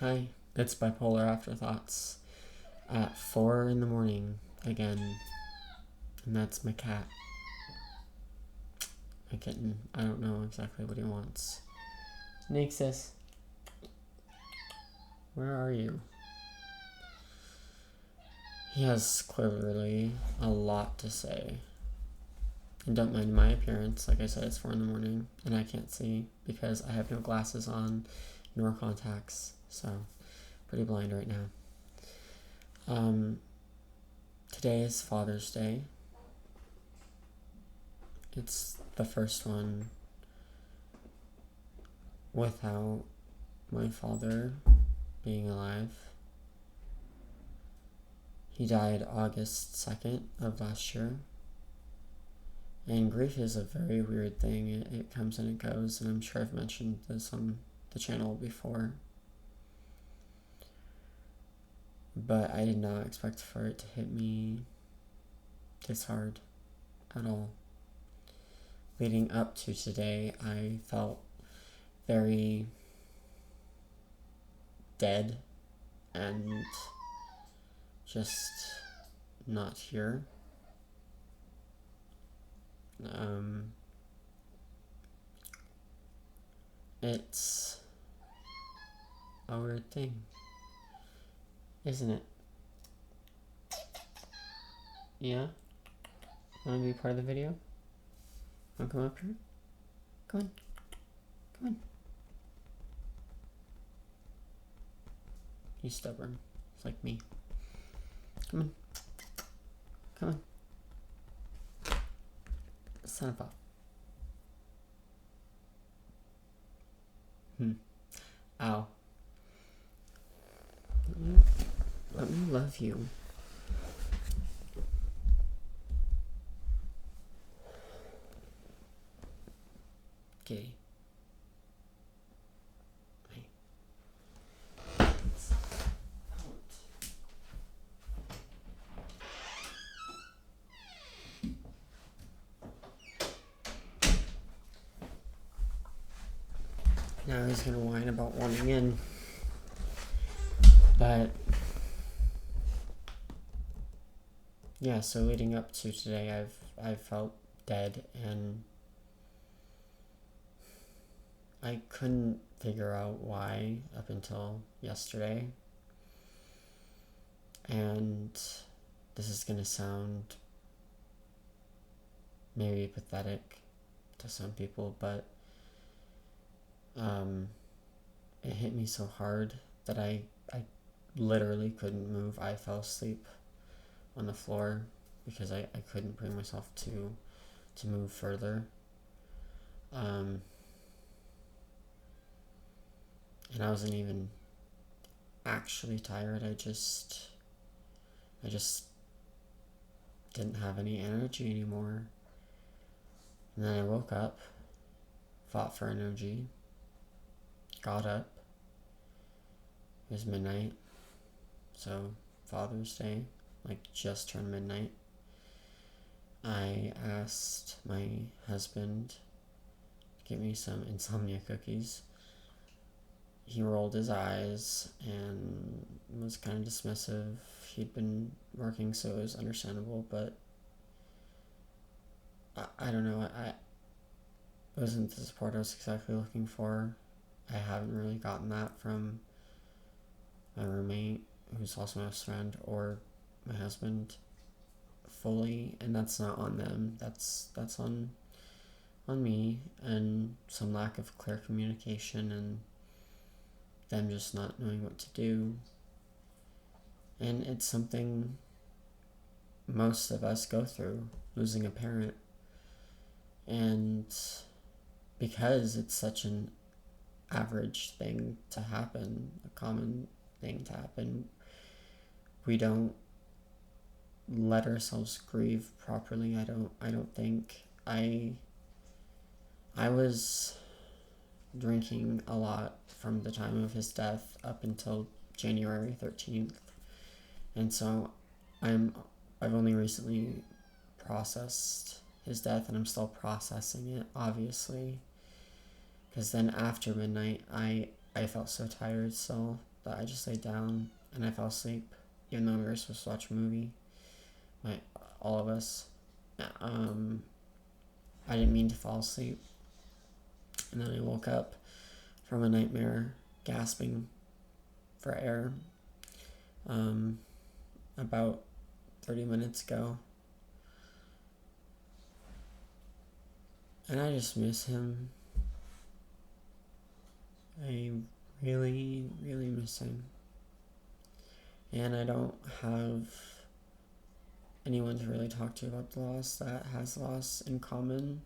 Hi, it's Bipolar Afterthoughts at 4 in the morning again, and that's my cat. My kitten. I don't know exactly what he wants. Nixus, where are you? He has clearly a lot to say. And don't mind my appearance. Like I said, it's 4 in the morning, and I can't see because I have no glasses on nor contacts, so pretty blind right now. Today is Father's Day. It's the first one without my father being alive. He died August 2nd of last year. And grief is a very weird thing. It comes and it goes, and I'm sure I've mentioned this on the channel before. But I did not expect for it to hit me this hard at all. Leading up to today, I felt very dead and just not here. It's a weird thing, isn't it? Yeah? Wanna be part of the video? Wanna come up here? Come on. Come on. He's stubborn. It's like me. Come on. Come on. Son of a... Ow. Let me love you. Okay. Now he's gonna whine about wanting in. But yeah, so leading up to today, I've felt dead, and I couldn't figure out why up until yesterday. And this is gonna sound maybe pathetic to some people, but it hit me so hard that I literally couldn't move. I fell asleep on the floor because I couldn't bring myself to move further. And I wasn't even actually tired. I just didn't have any energy anymore. And then I woke up, fought for energy, got up. It was midnight, so Father's Day, like just turned midnight. I asked my husband to get me some insomnia cookies. He rolled his eyes and was kind of dismissive. He'd been working, so it was understandable, but I don't know. It wasn't the support I was exactly looking for. I haven't really gotten that from my roommate, who's also my best friend, or my husband fully, and that's not on them. That's on me, and some lack of clear communication, and them just not knowing what to do. And it's something most of us go through, losing a parent. And because it's such an average thing to happen, a common thing to happen, we don't let ourselves grieve properly. I don't think. I was drinking a lot from the time of his death up until January 13th. And so I've only recently processed his death, and I'm still processing it, obviously. Because then after midnight, I felt so tired, so that I just laid down and I fell asleep, even though we were supposed to watch a movie. All of us. I didn't mean to fall asleep. And then I woke up from a nightmare, gasping for air, about 30 minutes ago. And I just miss him. I really, really miss him. And I don't have anyone to really talk to about the loss that has loss in common.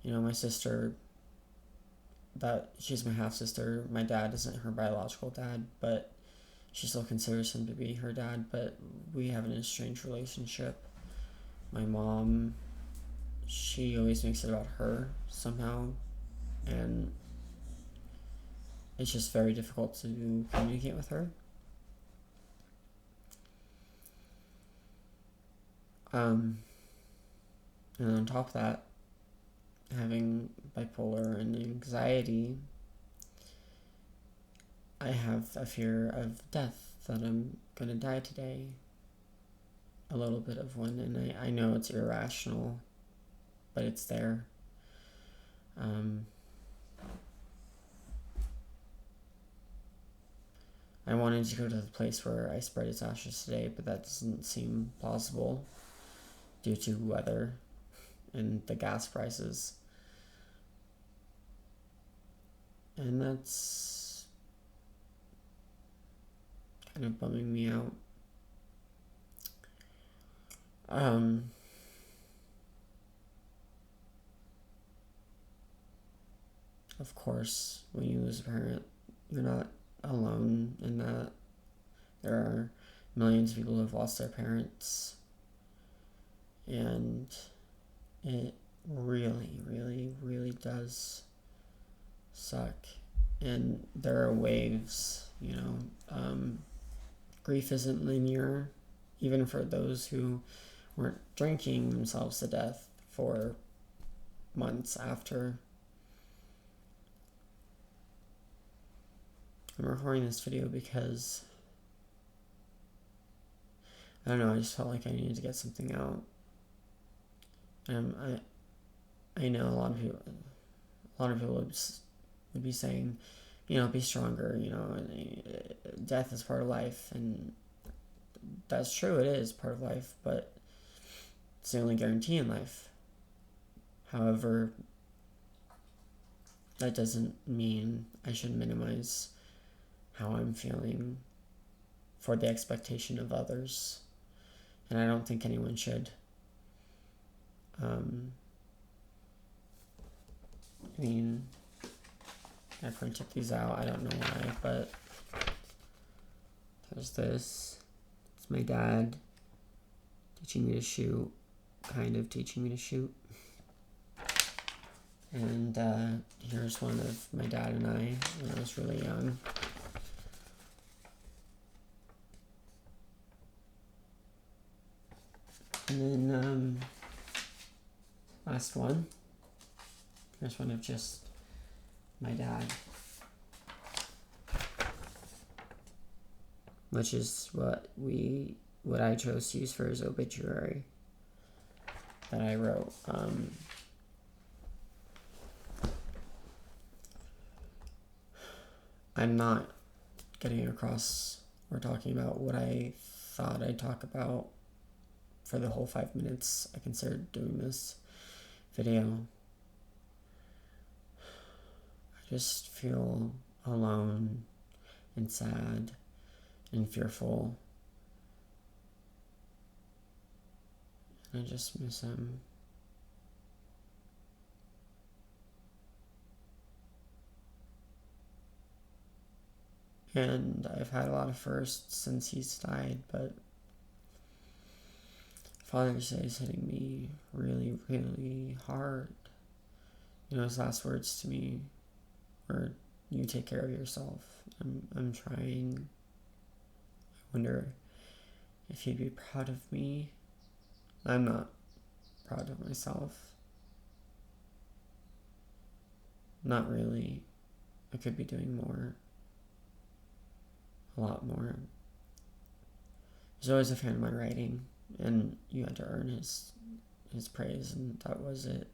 You know, my sister, she's my half-sister. My dad isn't her biological dad, but she still considers him to be her dad, but we have an estranged relationship. My mom, she always makes it about her somehow, and it's just very difficult to communicate with her. And on top of that, having bipolar and anxiety, I have a fear of death, that I'm gonna die today. A little bit of one, and I know it's irrational, but it's there. I wanted to go to the place where I spread his ashes today, but that doesn't seem plausible due to weather and the gas prices. And that's kind of bumming me out. Of course, when you lose a parent, you're not alone in that. There are millions of people who have lost their parents, and it really, really, really does suck. And there are waves, you know. Grief isn't linear, even for those who weren't drinking themselves to death for months after. I'm recording this video because I don't know, I just felt like I needed to get something out. I know a lot of people would be saying, you know, be stronger, you know, death is part of life, and that's true, it is part of life, but it's the only guarantee in life. However, that doesn't mean I should minimize how I'm feeling for the expectation of others, and I don't think anyone should. I mean, I printed these out, I don't know why, but there's this. It's my dad teaching me to shoot, kind of teaching me to shoot. And here's one of my dad and I when I was really young. And then last one. Here's one of just my dad, which is what I chose to use for his obituary that I wrote. I'm not getting across or talking about what I thought I'd talk about for the whole 5 minutes I considered doing this video. I just feel alone and sad and fearful. And I just miss him. And I've had a lot of firsts since he's died, but Father's Day is hitting me really, really hard. You know, his last words to me were, "You take care of yourself." I'm trying. I wonder if he'd be proud of me. I'm not proud of myself. Not really. I could be doing more. a lot more. He was always a fan of my writing, and you had to earn his praise, and that was it.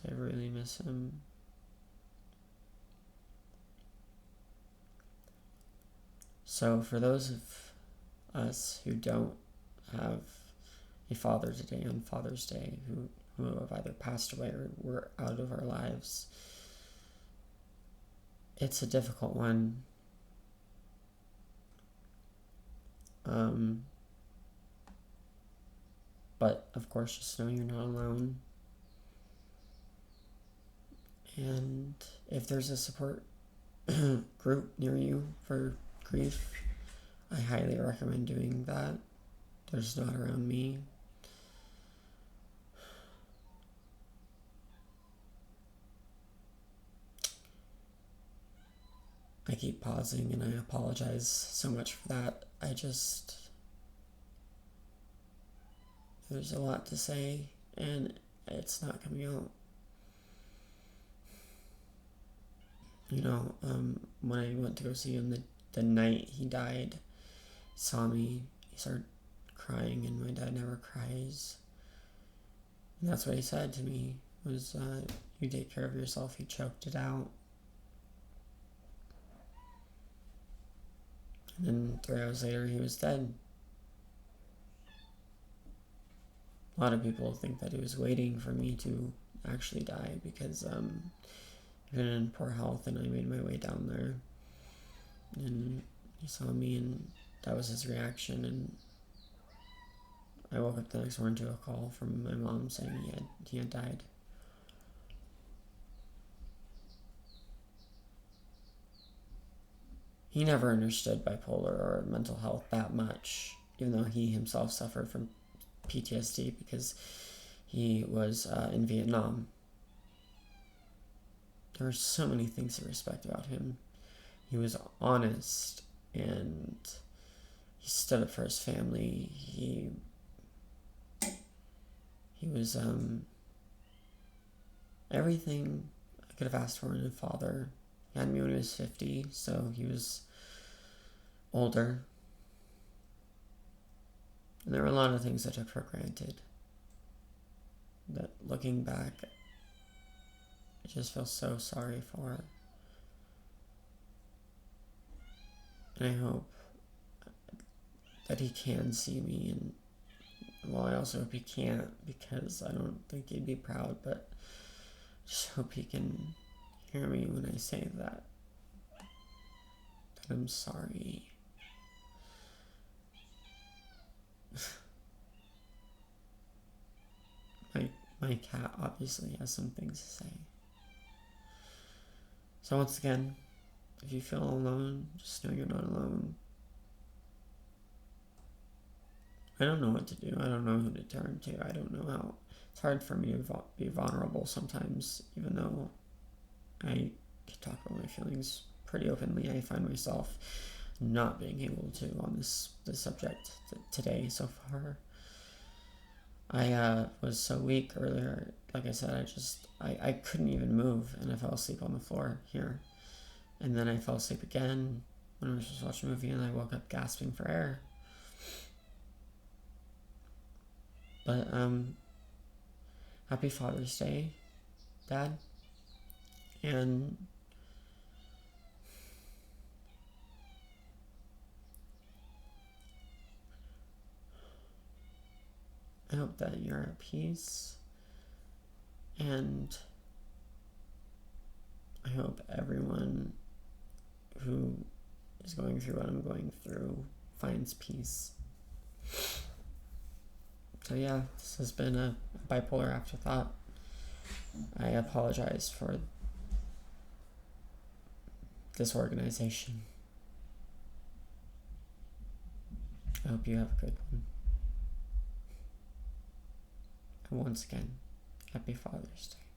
I really miss him. So for those of us who don't have a father today on Father's Day, who have either passed away or were out of our lives, it's a difficult one. But of course, just know you're not alone. And if there's a support group near you for grief, I highly recommend doing that. There's not around me. I keep pausing and I apologize so much for that. There's a lot to say and it's not coming out. When I went to go see him the night he died, he saw me, he started crying, and my dad never cries. And that's what he said to me, was, you take care of yourself. He choked it out. And then 3 hours later, he was dead. A lot of people think that he was waiting for me to actually die because been in poor health, and I made my way down there, and he saw me, and that was his reaction. And I woke up the next morning to a call from my mom saying he had died. He never understood bipolar or mental health that much, even though he himself suffered from PTSD because he was in Vietnam. There are so many things to respect about him. He was honest, and he stood up for his family. He was everything I could have asked for in a father. He had me when he was 50, so he was older. And there were a lot of things I took for granted that, looking back, I just feel so sorry for. And I hope that he can see me, and well, I also hope he can't, because I don't think he'd be proud, but I just hope he can hear me when I say that I'm sorry. My cat obviously has some things to say. So once again, if you feel alone, just know you're not alone. I don't know what to do. I don't know who to turn to. I don't know how. It's hard for me to be vulnerable sometimes, even though I can talk about my feelings pretty openly. I find myself not being able to on this subject today so far. I was so weak earlier. Like I said, I couldn't even move, and I fell asleep on the floor here. And then I fell asleep again when I was just watching a movie, and I woke up gasping for air. But happy Father's Day, Dad. And I hope that you're at peace, and I hope everyone who is going through what I'm going through finds peace. So yeah, this has been a bipolar afterthought. I apologize for disorganization. I hope you have a good one. And once again, happy Father's Day.